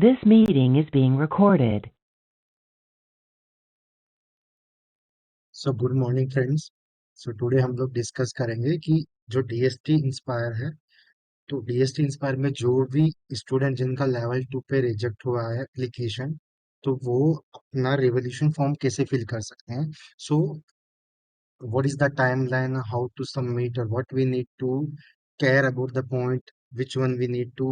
This meeting is being recorded. So good morning friends. So today हम लोग discuss करेंगे कि जो डीएसटी इंस्पायर है, तो डीएसटी इंस्पायर में जो भी स्टूडेंट जिनका लेवल 2 पे रिजेक्ट हुआ है एप्लीकेशन, तो वो अपना रिवोल्यूशन फॉर्म कैसे फिल कर सकते हैं। So what is the timeline, how to submit, और what we need to care about the point, which one we need to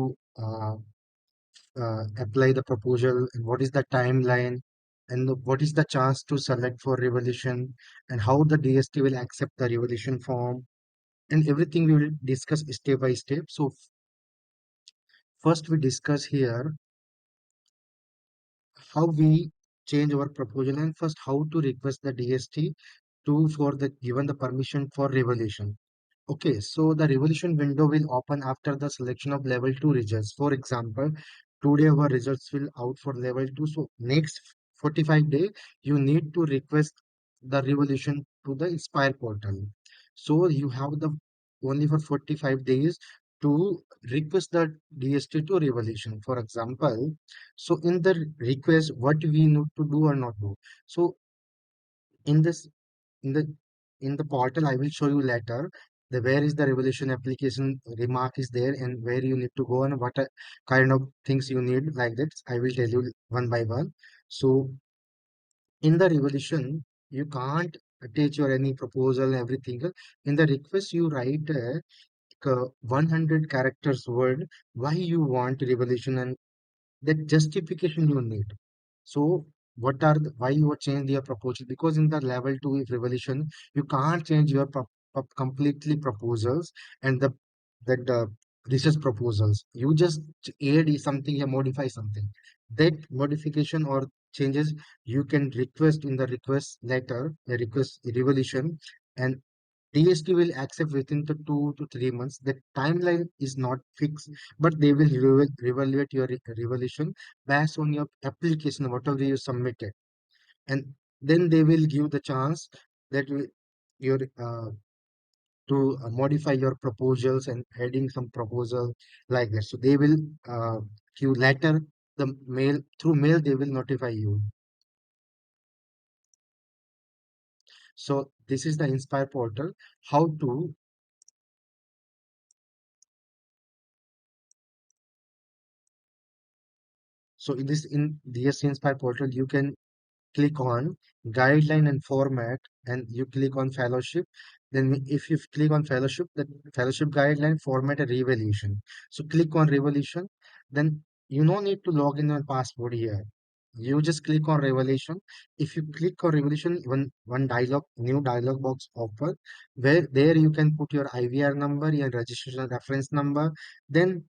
apply the proposal, and what is the timeline, and what is the chance to select for revolution, and how the DST will accept the revolution form, and everything we will discuss step by step. So first we discuss here how we change our proposal, and first how to request the DST to for the given the permission for revolution. Okay, so the revolution window will open after the selection of level 2 results. For example, today our results will out for level 2. So next 45 day, you need to request the revolution to the Inspire portal. So you have the only for 45 days to request the DST to revolution. For example, so in the request, what we need to do or not do. So in this in the in the portal I will show you later the where is the revolution application remark is there, and where you need to go and what kind of things you need, like that I will tell you one by one. So in the revolution you can't attach your any proposal everything. In the request you write 100 characters word why you want revolution, and that justification you need. So what are why you are change your proposal? Because in the level 2 revolution, you can't change your completely proposals and the research proposals. You just add something or modify something. That modification or changes you can request in the request letter, the request revolution, and DST will accept within the 2 to 3 months. The timeline is not fixed, but they will reevaluate your revolution based on your application, whatever you submitted, and then they will give the chance that your to modify your proposals and adding some proposal like that. So they will give later the mail through mail. They will notify you. So this is the Inspire portal. How to so in this in DST Inspire portal you can click on guideline and format, and you click on fellowship. Then if you click on fellowship, the fellowship guideline format a revolution. So click on revolution. Then you no need to log in your passport here. You just click on revolution. If you click on revolution, one dialog new dialog box open, where there you can put your IVR number, your registration reference number. Then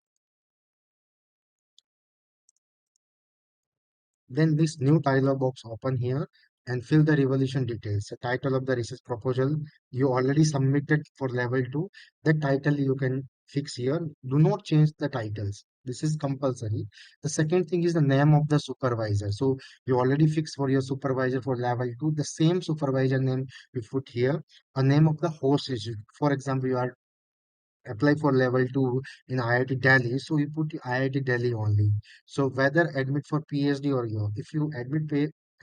this new dialog box open here, and fill the revolution details. The title of the research proposal you already submitted for level 2. The title you can fix here. Do not change the titles. This is compulsory. The second thing is the name of the supervisor. So you already fixed for your supervisor for level 2. The same supervisor name you put here. A name of the host is, for example, you are apply for level 2 in IIT Delhi, so you put IIT Delhi only. So whether admit for PhD or you, if you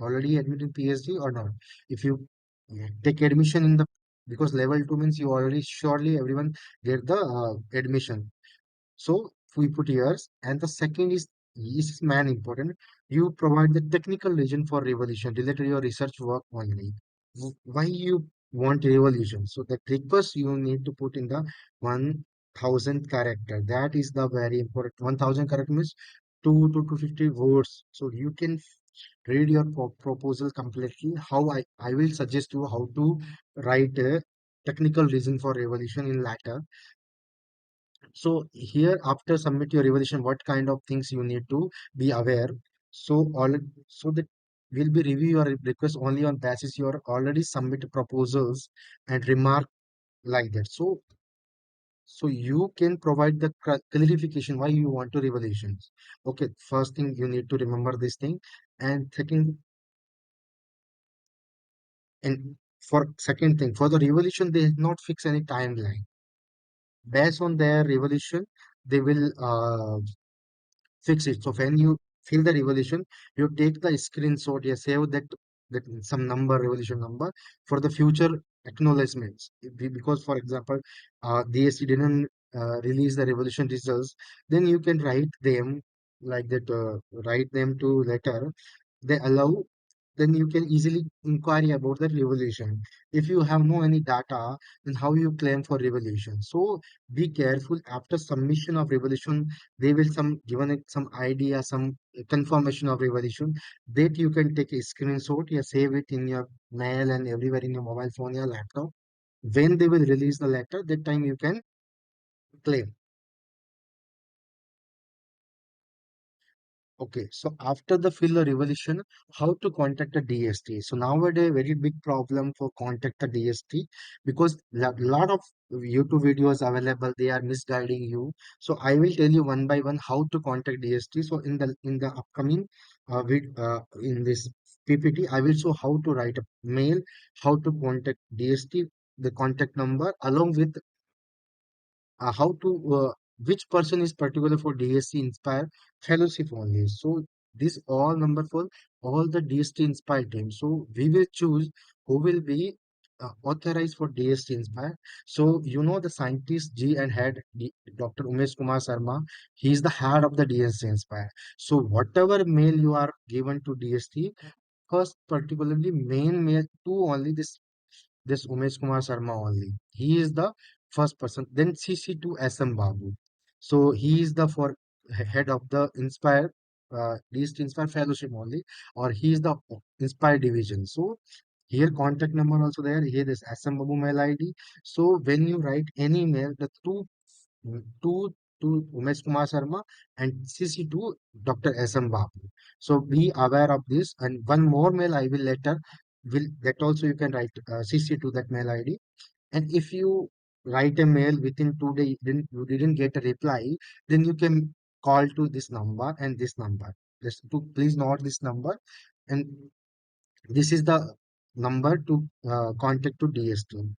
already admit in PhD or not, if you take admission in the because level 2 means you already surely everyone get the admission. So we put yours, and the second is this is man important. You provide the technical reason for revolution related to your research work only. Why you want revolution? So the request you need to put in the 1,000 character. That is the very important. 1,000 character means 2 to 250 words. So you can read your proposal completely. How I will suggest you how to write a technical reason for revolution in latter. So here after submit your evaluation, what kind of things you need to be aware. So all so that will be review your request only on basis your already submit proposals and remark like that. So you can provide the clarification why you want to revolutions. Okay, first thing you need to remember this thing, and second and for second thing for the revolution they have not fix any timeline. Based on their revolution, they will fix it. So when you fill the revolution, you take the screenshot, you save that some number, revolution number for the future acknowledgements. Because, for example, DST didn't release the revolution results, then you can write them like that, write them to letter. They allow, then you can easily inquiry about the revolution. If you have no any data, then how you claim for revolution? So be careful after submission of revolution. They will some given it some idea, some confirmation of revolution, that you can take a screenshot, you save it in your mail and everywhere in your mobile phone, your laptop. When they will release the letter, that time you can claim. Okay, so after the filler revolution, how to contact a DST? So nowadays, very big problem for contact a DST, because lot of YouTube videos available, they are misguiding you. So I will tell you one by one how to contact DST. So in the upcoming in this PPT, I will show how to write a mail, how to contact DST, the contact number, along with how to which person is particular for DST Inspire fellowship only. So this all number for all the DST Inspire team. So we will choose who will be authorized for DST Inspire. So you know the scientist G and head Dr. Umesh Kumar Sharma. He is the head of the DST Inspire. So whatever mail you are given to DST, first particularly main mail to only this Umesh Kumar Sharma only. He is the first person. Then CC2 SM Babu. So he is the for head of the Inspire, East Inspire Fellowship only, or he is the Inspire division. So here contact number also there. Here this SM Babu mail ID. So when you write any mail, the two to Umesh Kumar Sharma and CC to Dr. SM Babu. So be aware of this. And one more mail I will later will that also you can write CC to that mail ID. And if you write a mail within 2 days, then you didn't get a reply, then you can call to this number and this number. Just to please note this number, and this is the number to contact to DST.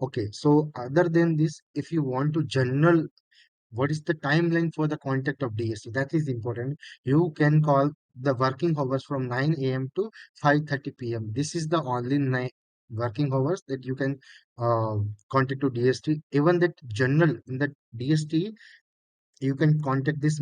Okay, so other than this, if you want to general what is the timeline for the contact of DST? That is important. You can call the working hours from 9 a.m. to 5:30 p.m. This is the only working hours that you can uh, contact to DST. Even that general in the DST, you can contact this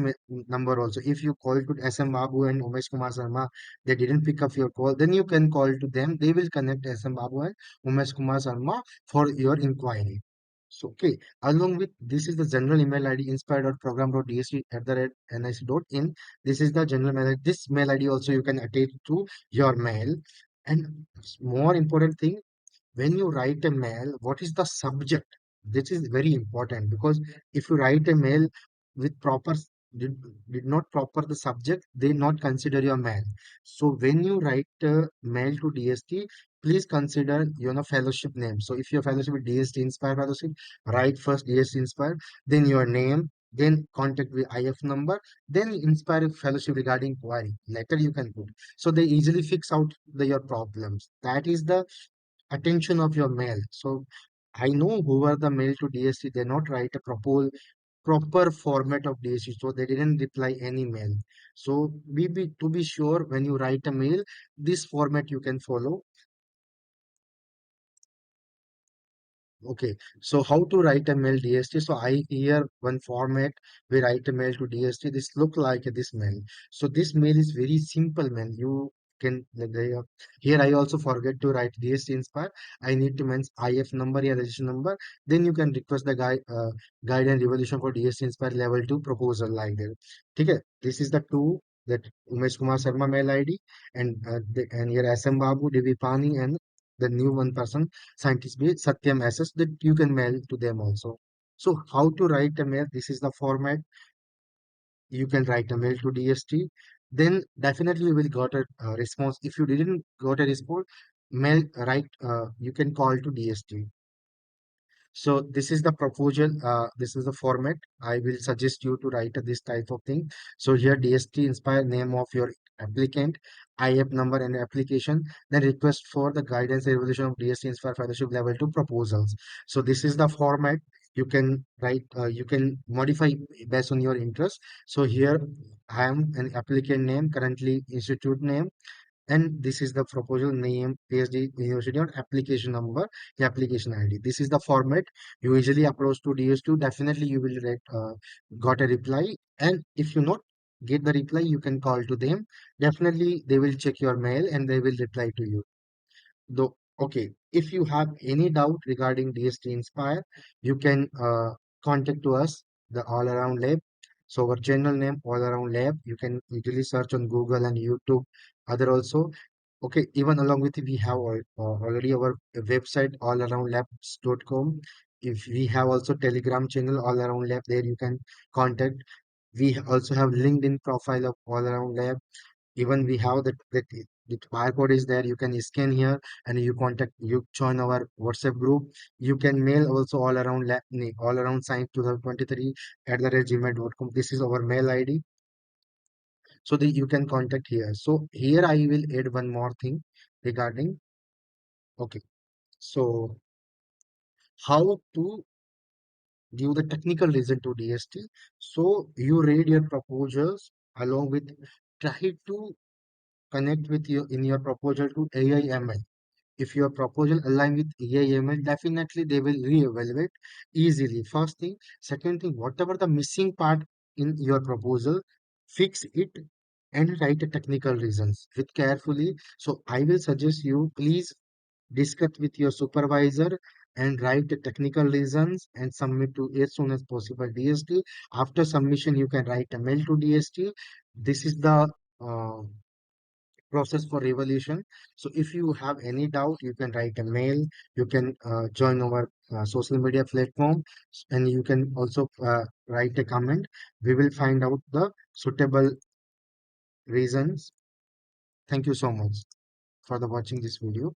number also. If you call to SM Babu and Umesh Kumar Sharma, they didn't pick up your call, then you can call to them. They will connect SM Babu and Umesh Kumar Sharma for your inquiry. So, okay, along with this is the general email ID inspire.program.dsc@nic.in. This is the general mail ID. This mail ID also you can attach to your mail. And more important thing, when you write a mail, what is the subject? This is very important, because if you write a mail with proper did, did not proper the subject, they not consider your mail. So when you write a mail to DST, please consider fellowship name. So if your fellowship is DST Inspire Fellowship, write first DST Inspire, then your name, then contact with IF number, then Inspire Fellowship regarding query. Later you can put. So they easily fix out your problems. That is the attention of your mail. So I know who are the mail to DST, they not write a proper format of DST, so they didn't reply any mail. So to be sure, when you write a mail, this format you can follow. Okay, so how to write a mail DST? So I here one format we write a mail to DST. This look like this mail. So this mail is very simple, man. You can here I also forget to write DST Inspire. I need to mention IF number, या registration number. Then you can request the guide and revolution for DST Inspire level 2 proposal like that. ठीक है? This is the two that Umesh Kumar Sharma mail ID, and here SM Babu, DV Pani, and the new one person scientist be Satyam SS, that you can mail to them also. So how to write a mail? This is the format. You can write a mail to DST. Then definitely you will got a response. If you didn't got a response, mail write. You can call to DST. So this is the proposal. This is the format. I will suggest you to write this type of thing. So here DST Inspire name of your applicant, IF number and application, then request for the guidance and evaluation of DST Inspire Fellowship Level 2 proposals. So this is the format. You can write, you can modify based on your interest. So here I am an applicant name, currently institute name, and this is the proposal name, PhD university, or application number, the application ID. This is the format you usually approach to DS2. Definitely you will get got a reply, and if you not get the reply, you can call to them. Definitely they will check your mail and they will reply to you. Though, okay, if you have any doubt regarding DST Inspire, you can contact to us, the All Around Lab. So our channel name, All Around Lab, you can easily search on Google and YouTube, other also. Okay, even along with it, we have already our website, allaroundlabs.com. If we have also Telegram channel, All Around Lab, there you can contact. We also have LinkedIn profile of All Around Lab. Even we have that the barcode is there. You can scan here and you contact, you join our WhatsApp group. You can mail also all around science 2023 @gmail.com. This is our mail ID, so that you can contact here. So here I will add one more thing regarding, okay, so how to give the technical reason to DST. So you read your proposals along with, try to connect with you in your proposal to AIML. If your proposal align with EIML, definitely they will reevaluate easily. First thing. Second thing, whatever the missing part in your proposal, fix it and write the technical reasons with carefully. So I will suggest you, please discuss with your supervisor and write the technical reasons and submit to as soon as possible DST. After submission, you can write a mail to DST. This is the uh, process for Revaluation. So if you have any doubt, you can write a mail. You can join our social media platform, and you can also write a comment. We will find out the suitable reasons. Thank you so much for the watching this video.